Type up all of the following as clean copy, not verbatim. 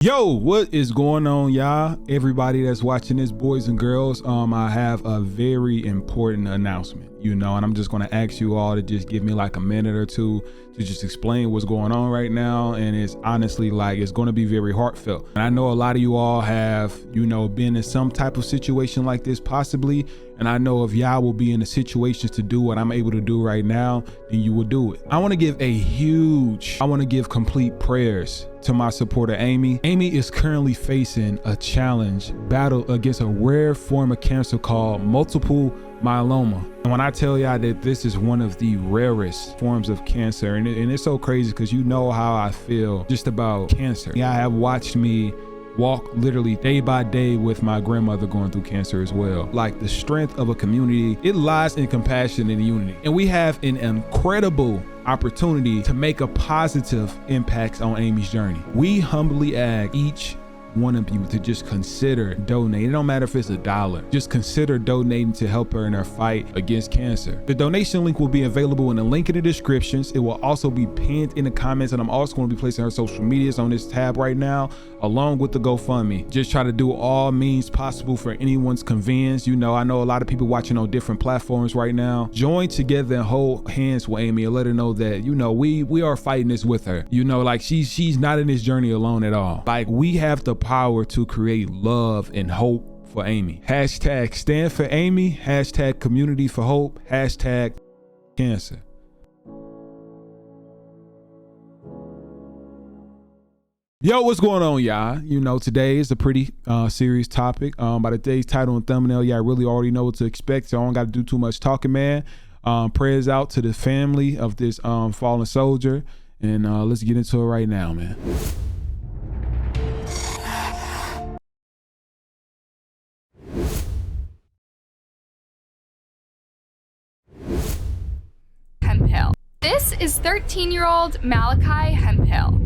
Yo, what is going on, y'all? Everybody that's watching this, boys and girls, I have a very important announcement, and I'm just going to ask you all to just give me like a minute or two to just explain what's going on right now. And it's honestly it's going to be very heartfelt. And I know a lot of you all have, been in some type of situation like this possibly. And I know if y'all will be in the situations to do what I'm able to do right now, then you will do it. I want to give complete prayers to my supporter, Amy. Amy is currently facing a battle against a rare form of cancer called multiple myeloma. And when I tell y'all that this is one of the rarest forms of cancer, and it's so crazy because you know how I feel just about cancer. Y'all have watched me walk literally day by day with my grandmother going through cancer as well. Like the strength of a community, it lies in compassion and unity. And we have an incredible opportunity to make a positive impact on Amy's journey. We humbly ask each one of you to just consider donating. It don't matter if it's $1, just consider donating to help her in her fight against cancer. The donation link will be available in the link in the descriptions. It will also be pinned in the comments, and I'm also going to be placing her social medias on this tab right now, along with the GoFundMe. Just try to do all means possible for anyone's convenience. I know a lot of people watching on different platforms right now. Join together and hold hands with Amy and let her know that, we are fighting this with her. She's not in this journey alone at all. We have the power to create love and hope for Amy. Hashtag stand for Amy, hashtag community for hope, hashtag cancer. Yo, what's going on, y'all? Today is a pretty serious topic. By today's title and thumbnail, y'all really already know what to expect, so I don't got to do too much talking, man. Prayers out to the family of this fallen soldier, and let's get into it right now, man. This is 13-year-old Malachi Hemphill.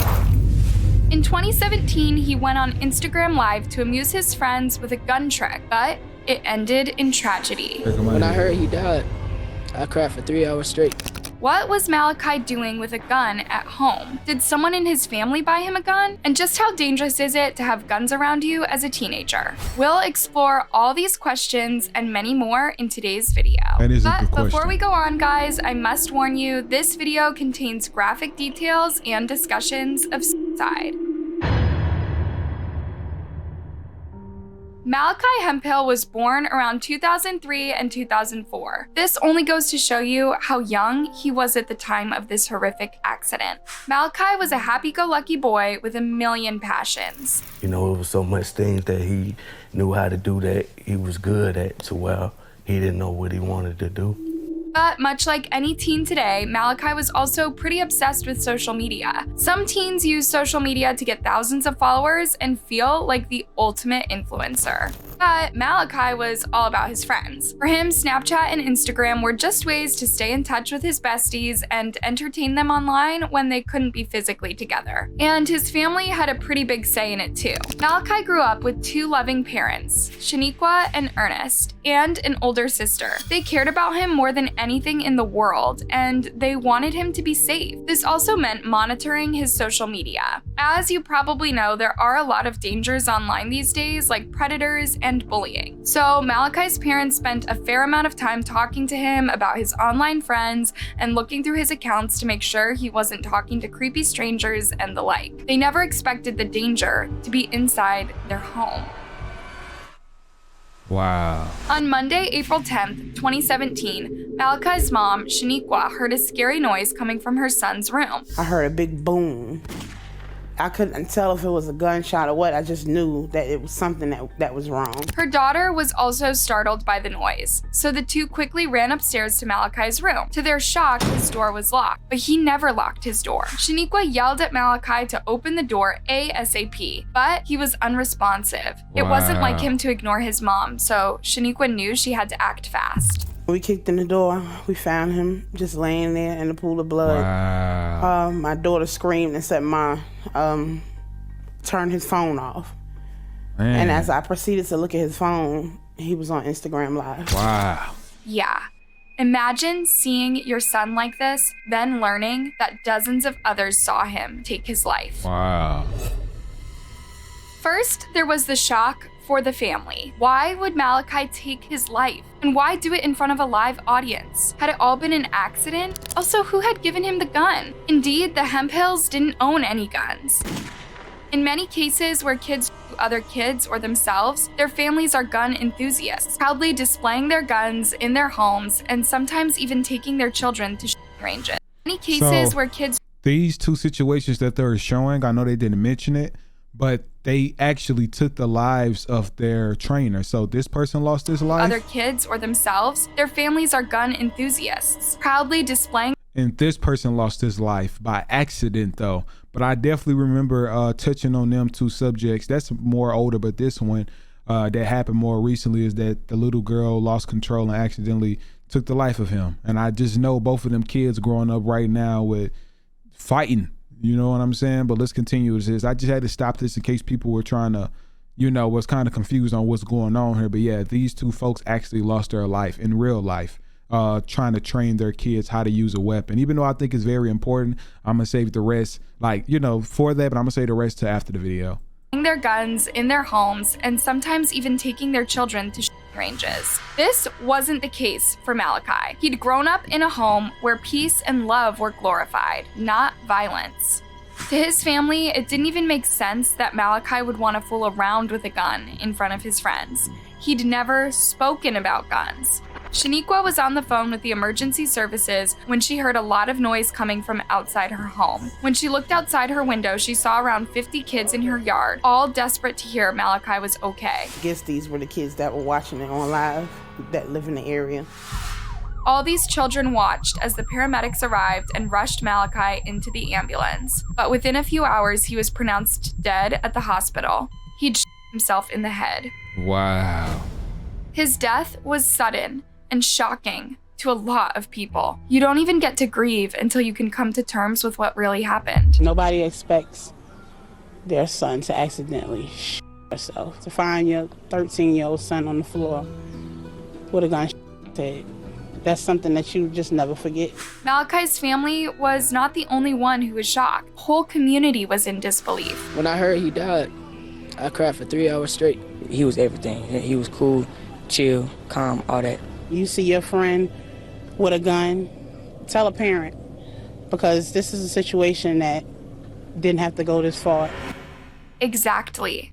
In 2017, he went on Instagram Live to amuse his friends with a gun trick, but it ended in tragedy. When I heard he died, I cried for 3 hours straight. What was Malachi doing with a gun at home? Did someone in his family buy him a gun? And just how dangerous is it to have guns around you as a teenager? We'll explore all these questions and many more in today's video. But before we go on, guys, I must warn you, this video contains graphic details and discussions of suicide. Malachi Hemphill was born around 2003 and 2004. This only goes to show you how young he was at the time of this horrific accident. Malachi was a happy-go-lucky boy with a million passions. It was so much things that he knew how to do that he was good at, so well, he didn't know what he wanted to do. But much like any teen today, Malachi was also pretty obsessed with social media. Some teens use social media to get thousands of followers and feel like the ultimate influencer. But Malachi was all about his friends. For him, Snapchat and Instagram were just ways to stay in touch with his besties and entertain them online when they couldn't be physically together. And his family had a pretty big say in it too. Malachi grew up with two loving parents, Shaniqua and Ernest, and an older sister. They cared about him more than anything in the world, and they wanted him to be safe. This also meant monitoring his social media. As you probably know, there are a lot of dangers online these days, like predators and bullying. So Malachi's parents spent a fair amount of time talking to him about his online friends and looking through his accounts to make sure he wasn't talking to creepy strangers and the like. They never expected the danger to be inside their home. Wow. On Monday, April 10th, 2017, Malachi's mom, Shaniqua, heard a scary noise coming from her son's room. I heard a big boom. I couldn't tell if it was a gunshot or what. I just knew that it was something that was wrong. Her daughter was also startled by the noise, so the two quickly ran upstairs to Malachi's room. To their shock, his door was locked, but he never locked his door. Shaniqua yelled at Malachi to open the door ASAP, but he was unresponsive. It wasn't like him to ignore his mom, so Shaniqua knew she had to act fast. We kicked in the door. We found him just laying there in a pool of blood. Wow. My daughter screamed and said, "Ma, turn his phone off." Man. And as I proceeded to look at his phone, he was on Instagram Live. Wow. Yeah. Imagine seeing your son like this, then learning that dozens of others saw him take his life. Wow. First, there was the shock for the family. Why would Malachi take his life? And why do it in front of a live audience? Had it all been an accident? Also, who had given him the gun? Indeed, the Hemphills didn't own any guns. In many cases where kids shoot other kids or themselves, their families are gun enthusiasts, proudly displaying their guns in their homes and sometimes even taking their children to shooting ranges. Many cases where kids... These two situations that they're showing, I know they didn't mention it, but they actually took the lives of their trainer. So this person lost his life. Other kids or themselves, their families are gun enthusiasts, proudly displaying... And this person lost his life by accident though. But I definitely remember touching on them two subjects. That's more older, but this one that happened more recently is that the little girl lost control and accidentally took the life of him. And I just know both of them kids growing up right now with fighting, you know what I'm saying? But let's continue with this. I just had to stop this in case people were trying to, you know, was kind of confused on what's going on here. But yeah, these two folks actually lost their life in real life. Trying to train their kids how to use a weapon. Even though I think it's very important, I'm gonna save the rest, like, you know, for that, but I'm gonna save the rest to after the video. Their guns in their homes and sometimes even taking their children to shooting ranges. This wasn't the case for Malachi. He'd grown up in a home where peace and love were glorified, not violence. To his family, it didn't even make sense that Malachi would want to fool around with a gun in front of his friends. He'd never spoken about guns. Shaniqua was on the phone with the emergency services when she heard a lot of noise coming from outside her home. When she looked outside her window, she saw around 50 kids in her yard, all desperate to hear Malachi was okay. I guess these were the kids that were watching it on live that live in the area. All these children watched as the paramedics arrived and rushed Malachi into the ambulance. But within a few hours, he was pronounced dead at the hospital. He'd shot himself in the head. Wow. His death was sudden and shocking to a lot of people. You don't even get to grieve until you can come to terms with what really happened. Nobody expects their son to accidentally shoot herself. To find your 13-year-old son on the floor with a gun head. That's something that you just never forget. Malachi's family was not the only one who was shocked. The whole community was in disbelief. When I heard he died, I cried for 3 hours straight. He was everything. He was cool, chill, calm, all that. You see your friend with a gun, tell a parent, because this is a situation that didn't have to go this far. Exactly.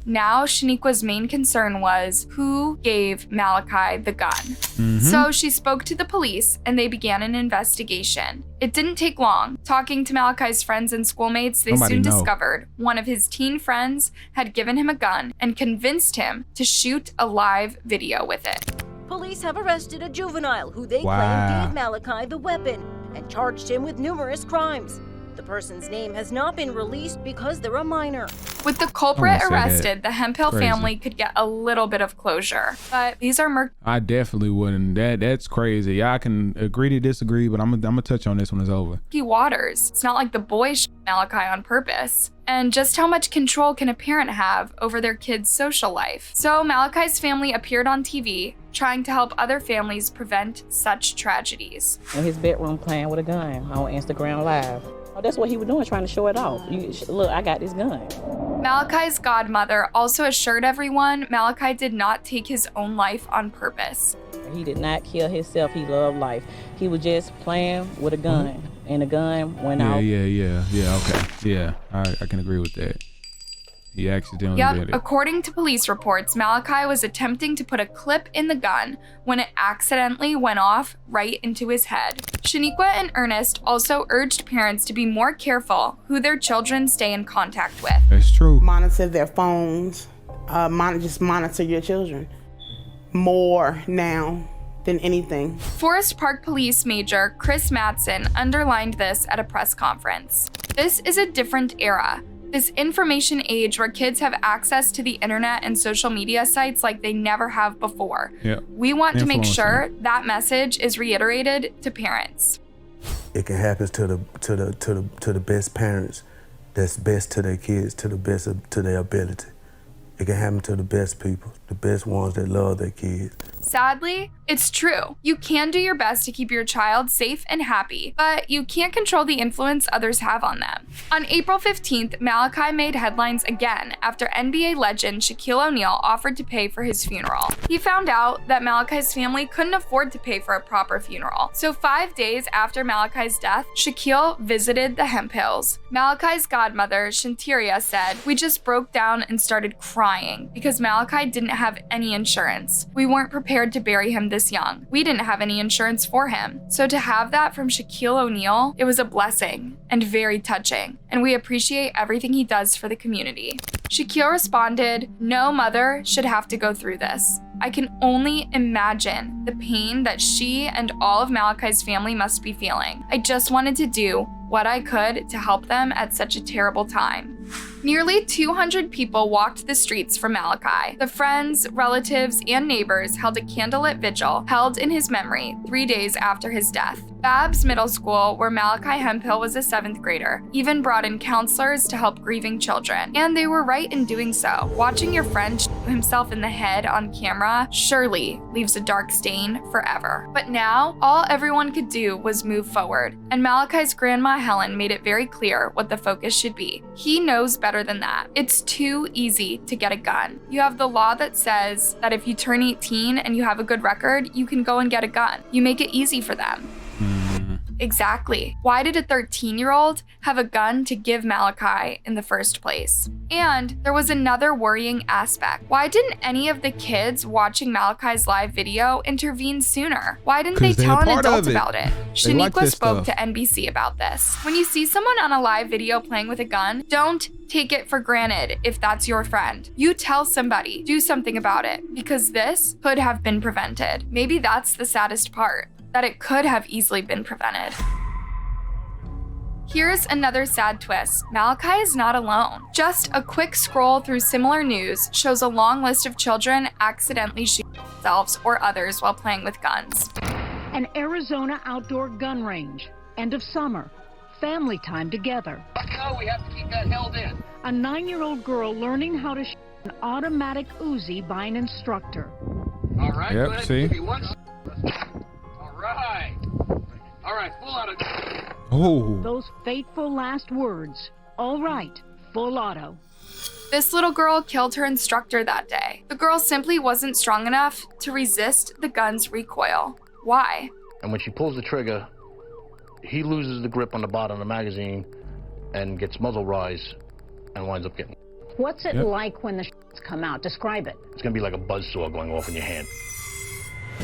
Now, Shaniqua's main concern was who gave Malachi the gun. So she spoke to the police and they began an investigation. It didn't take long. Talking to Malachi's friends and schoolmates, they soon discovered one of his teen friends had given him a gun and convinced him to shoot a live video with it. Police have arrested a juvenile who they claim gave Malachi the weapon and charged him with numerous crimes. The person's name has not been released because they're a minor. With the culprit arrested, the Hemphill family could get a little bit of closure. But these are murky. I definitely wouldn't. That's crazy. Yeah, I can agree to disagree, but I'm gonna touch on this when it's over. Waters. It's not like the boy shot Malachi on purpose. And just how much control can a parent have over their kid's social life? So Malachi's family appeared on TV, trying to help other families prevent such tragedies. In his bedroom playing with a gun on Instagram Live. Oh, that's what he was doing, trying to show it off. Look, I got this gun. Malachi's godmother also assured everyone Malachi did not take his own life on purpose. He did not kill himself. He loved life. He was just playing with a gun, and the gun went out. Yeah, okay. Yeah, I can agree with that. He accidentally did it. According to police reports, Malachi was attempting to put a clip in the gun when it accidentally went off right into his head. Shaniqua and Ernest also urged parents to be more careful who their children stay in contact with. That's true. Monitor their phones. Just monitor your children more now than anything. Forest Park Police Major Chris Mattson underlined this at a press conference. This is a different era. This information age where kids have access to the internet and social media sites like they never have before. Yeah. We want to make sure that message is reiterated to parents. It can happen to the best parents that's best to their kids, to the best to their ability. It can happen to the best people, the best ones that love their kids. Sadly, it's true. You can do your best to keep your child safe and happy, but you can't control the influence others have on them. On April 15th, Malachi made headlines again after NBA legend Shaquille O'Neal offered to pay for his funeral. He found out that Malachi's family couldn't afford to pay for a proper funeral, so 5 days after Malachi's death, Shaquille visited the Hemp Hills. Malachi's godmother, Shantiria, said, "We just broke down and started crying because Malachi didn't have any insurance. We weren't prepared to bury him this young. We didn't have any insurance for him. So to have that from Shaquille O'Neal, it was a blessing and very touching, and we appreciate everything he does for the community." Shaquille responded, "No mother should have to go through this. I can only imagine the pain that she and all of Malachi's family must be feeling. I just wanted to do what I could to help them at such a terrible time." Nearly 200 people walked the streets for Malachi. The friends, relatives, and neighbors held a candlelit vigil held in his memory 3 days after his death. Babs Middle School, where Malachi Hemphill was a 7th grader, even brought in counselors to help grieving children. And they were right in doing so. Watching your friend shoot himself in the head on camera surely leaves a dark stain forever. But now, all everyone could do was move forward, and Malachi's grandma Helen made it very clear what the focus should be. He knows better than that. It's too easy to get a gun. You have the law that says that if you turn 18 and you have a good record, you can go and get a gun. You make it easy for them. Exactly. Why did a 13-year-old have a gun to give Malachi in the first place? And there was another worrying aspect. Why didn't any of the kids watching Malachi's live video intervene sooner? Why didn't they tell an adult about it? Shaniqua spoke to NBC about this. When you see someone on a live video playing with a gun, don't take it for granted if that's your friend. You tell somebody, do something about it, because this could have been prevented. Maybe that's the saddest part, that it could have easily been prevented. Here's another sad twist. Malachi is not alone. Just a quick scroll through similar news shows a long list of children accidentally shooting themselves or others while playing with guns. An Arizona outdoor gun range. End of summer. Family time together. No, we have to keep that held in. A 9-year-old girl learning how to shoot an automatic Uzi by an instructor. All right, yep, go ahead. see? Give me one. All right, full auto. Oh. Those fateful last words. All right, full auto. This little girl killed her instructor that day. The girl simply wasn't strong enough to resist the gun's recoil. Why? And when she pulls the trigger, he loses the grip on the bottom of the magazine and gets muzzle rise and winds up getting. What's it like when the shots come out? Describe it. It's gonna be like a buzzsaw going off in your hand.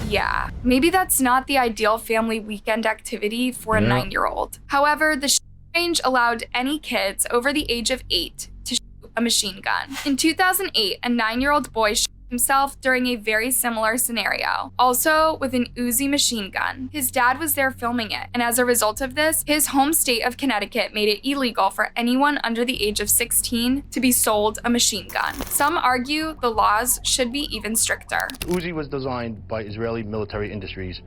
Yeah, maybe that's not the ideal family weekend activity for a 9-year-old. However, the range allowed any kids over the age of 8 to shoot a machine gun. In 2008, a 9-year-old boy shot himself during a very similar scenario, also with an Uzi machine gun. His dad was there filming it, and as a result of this, his home state of Connecticut made it illegal for anyone under the age of 16 to be sold a machine gun. Some argue the laws should be even stricter. Uzi was designed by Israeli military industries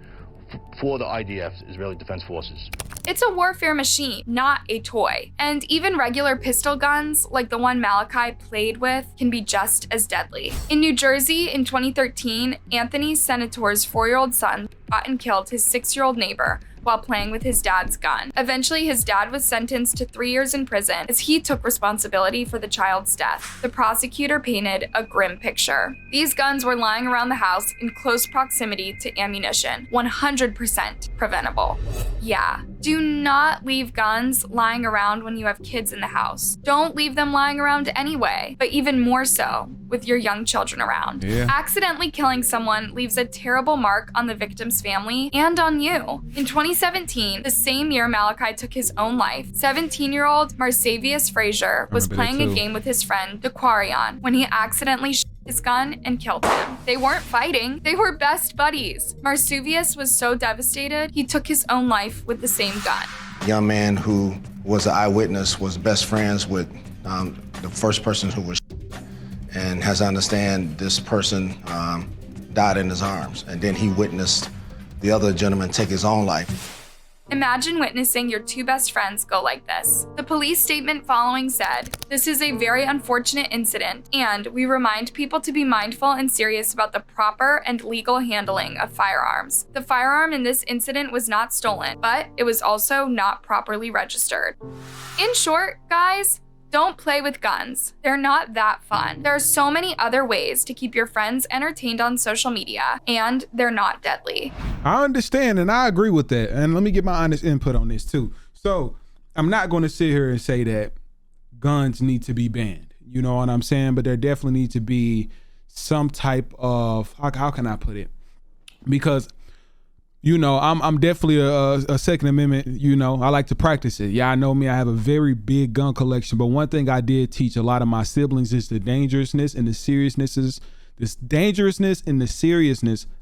for the IDF, Israeli Defense Forces. It's a warfare machine, not a toy. And even regular pistol guns, like the one Malachi played with, can be just as deadly. In New Jersey in 2013, Anthony Senator's 4-year-old son shot and killed his 6-year-old neighbor while playing with his dad's gun. Eventually, his dad was sentenced to 3 years in prison as he took responsibility for the child's death. The prosecutor painted a grim picture. These guns were lying around the house in close proximity to ammunition, 100% preventable. Yeah, do not leave guns lying around when you have kids in the house. Don't leave them lying around anyway, but even more so with your young children around. Accidentally killing someone leaves a terrible mark on the victim's family and on you. In 2017, the same year Malachi took his own life, 17-year-old Marsavius Frazier was playing a game with his friend, DeQuarion, when he accidentally shot his gun and killed him. They weren't fighting, they were best buddies. Marsavius was so devastated, he took his own life with the same gun. Young man who was an eyewitness was best friends with the first person who was and as I understand, this person died in his arms, and then he witnessed the other gentleman take his own life. Imagine witnessing your two best friends go like this. The police statement following said, "This is a very unfortunate incident, and we remind people to be mindful and serious about the proper and legal handling of firearms. The firearm in this incident was not stolen, but it was also not properly registered." In short, guys, don't play with guns. They're not that fun. There are so many other ways to keep your friends entertained on social media, and they're not deadly. I understand, and I agree with that. And let me get my honest input on this too. So I'm not going to sit here and say that guns need to be banned. You know what I'm saying? But there definitely needs to be some type of, how can I put it? Because I'm definitely a Second Amendment, I like to practice it. Yeah, I know me, I have a very big gun collection, but one thing I did teach a lot of my siblings is the dangerousness and the seriousness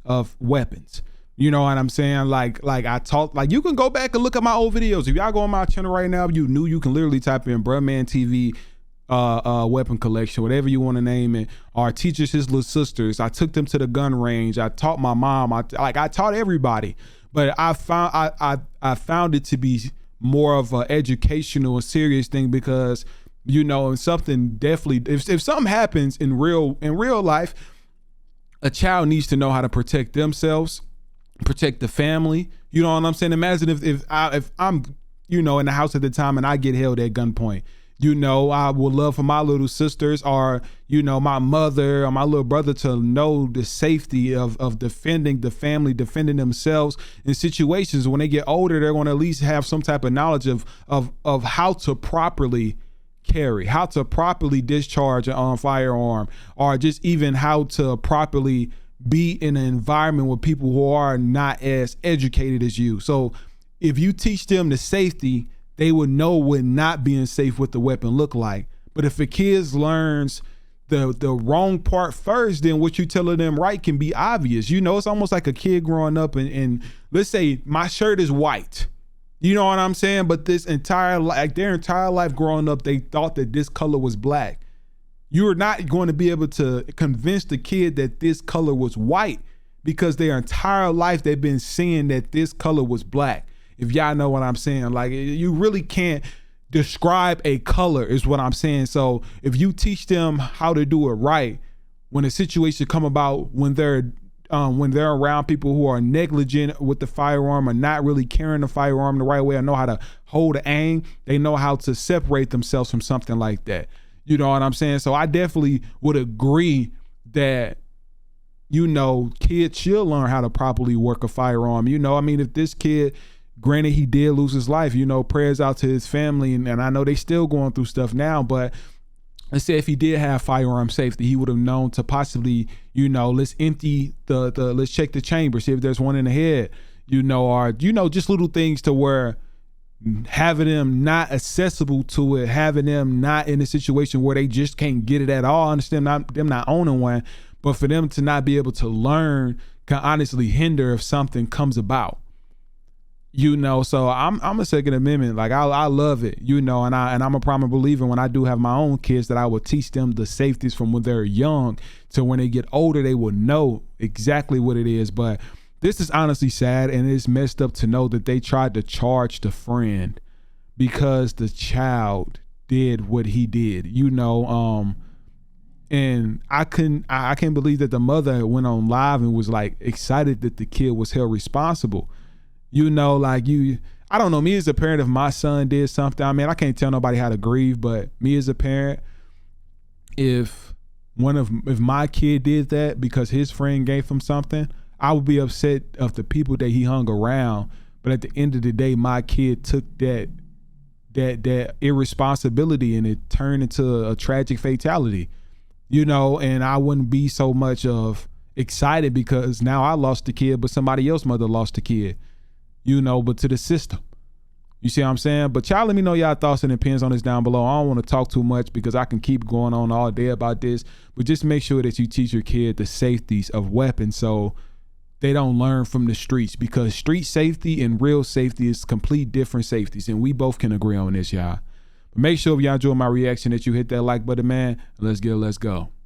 of weapons. You know what I'm saying? Like I taught, like you can go back and look at my old videos. If y'all go on my channel right now, you can literally type in BruhmanTv weapon collection, whatever you want to name it. Our teachers, his little sisters, I took them to the gun range. I taught my mom. I taught everybody. But I found it to be more of an educational, serious thing because something definitely, if something happens in real life, a child needs to know how to protect themselves, protect the family. You know what I'm saying? Imagine if I'm in the house at the time and I get held at gunpoint. I would love for my little sisters or, my mother or my little brother to know the safety of defending the family, defending themselves in situations. When they get older, they're going to at least have some type of knowledge of how to properly carry, how to properly discharge a firearm, or just even how to properly be in an environment with people who are not as educated as you. So if you teach them the safety, they would know what not being safe with the weapon look like. But if a kid learns the wrong part first, then what you telling them right can be obvious. It's almost like a kid growing up and let's say my shirt is white. You know what I'm saying? But their entire life growing up, they thought that this color was black. You're not going to be able to convince the kid that this color was white because their entire life they've been seeing that this color was black. If y'all know what I'm saying, like you really can't describe a color is what I'm saying. So if you teach them how to do it right, when a situation come about, when they're around people who are negligent with the firearm or not really carrying the firearm the right way, or know how to hold the aim, they know how to separate themselves from something like that. You know what I'm saying? So I definitely would agree that, kids should learn how to properly work a firearm. If this kid, granted, he did lose his life, prayers out to his family. And I know they still going through stuff now, but let's say if he did have firearm safety, he would have known to possibly, let's empty let's check the chamber, see if there's one in the head, or, just little things to where having them not accessible to it, having them not in a situation where they just can't get it at all. I understand them not owning one, but for them to not be able to learn can honestly hinder if something comes about. So I'm a Second Amendment. Like I love it, and I'm a prominent believer when I do have my own kids that I will teach them the safeties from when they're young to when they get older, they will know exactly what it is. But this is honestly sad, and it's messed up to know that they tried to charge the friend because the child did what he did, and I can't believe that the mother went on live and was like excited that the kid was held responsible. I don't know, me as a parent, if my son did something, I can't tell nobody how to grieve, but me as a parent, if my kid did that because his friend gave him something, I would be upset of the people that he hung around. But at the end of the day, my kid took that irresponsibility and it turned into a tragic fatality, and I wouldn't be so much of excited because now I lost the kid, but somebody else's mother lost the kid. But to the system. You see what I'm saying? But y'all let me know y'all thoughts and opinions on this down below. I don't want to talk too much because I can keep going on all day about this, but just make sure that you teach your kid the safeties of weapons so they don't learn from the streets, because street safety and real safety is complete different safeties, and we both can agree on this, y'all. But make sure if y'all enjoy my reaction that you hit that like button, man. Let's go.